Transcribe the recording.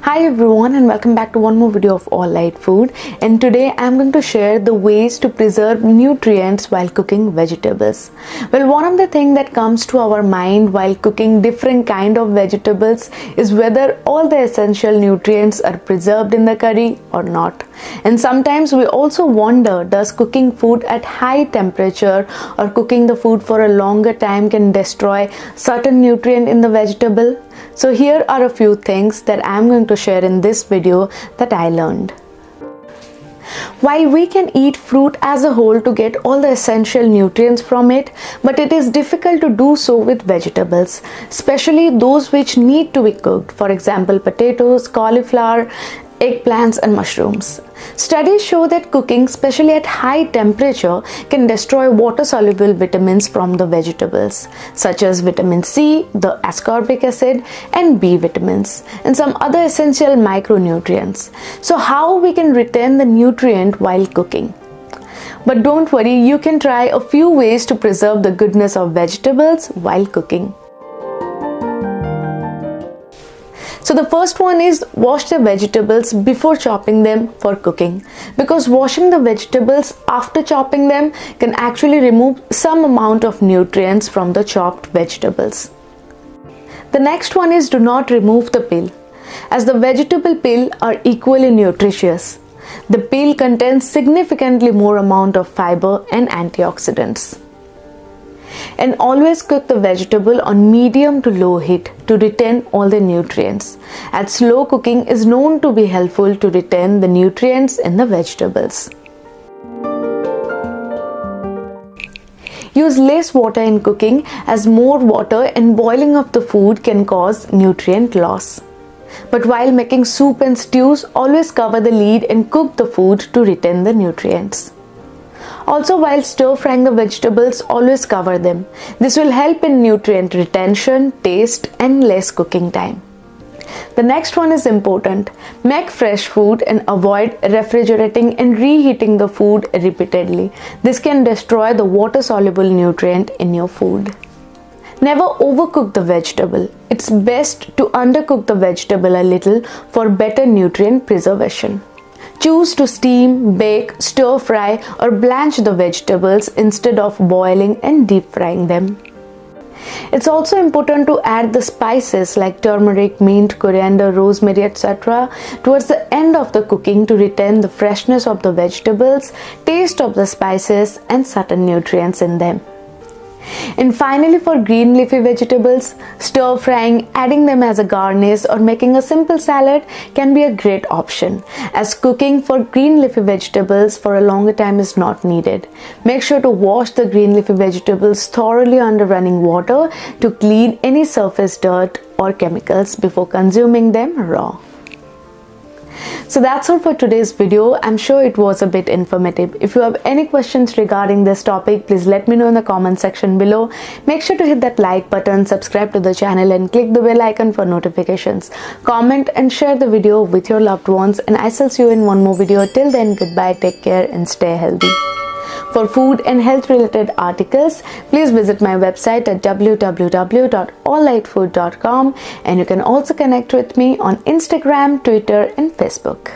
Hi everyone, and welcome back to one more video of All Light Food. And today I'm going to share the ways to preserve nutrients while cooking vegetables. Well, one of the things that comes to our mind while cooking different kind of vegetables is whether all the essential nutrients are preserved in the curry or not. And sometimes we also wonder, does cooking food at high temperature or cooking the food for a longer time can destroy certain nutrient in the vegetable? So here are a few things that I'm going to share in this video that I learned. While we can eat fruit as a whole to get all the essential nutrients from it, but it is difficult to do so with vegetables, especially those which need to be cooked. For example, potatoes, cauliflower, eggplants and mushrooms. Studies show that cooking, especially at high temperature, can destroy water-soluble vitamins from the vegetables, such as vitamin C, the ascorbic acid, and B vitamins, and some other essential micronutrients. So how we can retain the nutrient while cooking? But don't worry, you can try a few ways to preserve the goodness of vegetables while cooking. So the first one is wash the vegetables before chopping them for cooking, because washing the vegetables after chopping them can actually remove some amount of nutrients from the chopped vegetables. The next one is do not remove the peel, as the vegetable peel are equally nutritious. The peel contains significantly more amount of fiber and antioxidants. And always cook the vegetable on medium to low heat to retain all the nutrients, as slow cooking is known to be helpful to retain the nutrients in the vegetables. Use less water in cooking, as more water and boiling of the food can cause nutrient loss. But while making soup and stews, always cover the lid and cook the food to retain the nutrients. Also, while stir-frying the vegetables, always cover them. This will help in nutrient retention, taste, and less cooking time. The next one is important. Make fresh food and avoid refrigerating and reheating the food repeatedly. This can destroy the water-soluble nutrient in your food. Never overcook the vegetable. It's best to undercook the vegetable a little for better nutrient preservation. Choose to steam, bake, stir fry or blanch the vegetables instead of boiling and deep frying them. It's also important to add the spices like turmeric, mint, coriander, rosemary, etc. towards the end of the cooking to retain the freshness of the vegetables, taste of the spices and certain nutrients in them. And finally, for green leafy vegetables, stir frying, adding them as a garnish or making a simple salad can be a great option, as cooking for green leafy vegetables for a longer time is not needed. Make sure to wash the green leafy vegetables thoroughly under running water to clean any surface dirt or chemicals before consuming them raw. So that's all for today's video. I'm sure it was a bit informative. If you have any questions regarding this topic, please let me know in the comment section below. Make sure to hit that like button, subscribe to the channel and click the bell icon for notifications. Comment and share the video with your loved ones, and I shall see you in one more video. Till then, goodbye, take care and stay healthy. For food and health related articles, please visit my website at www.alllightfood.com, and you can also connect with me on Instagram, Twitter and Facebook.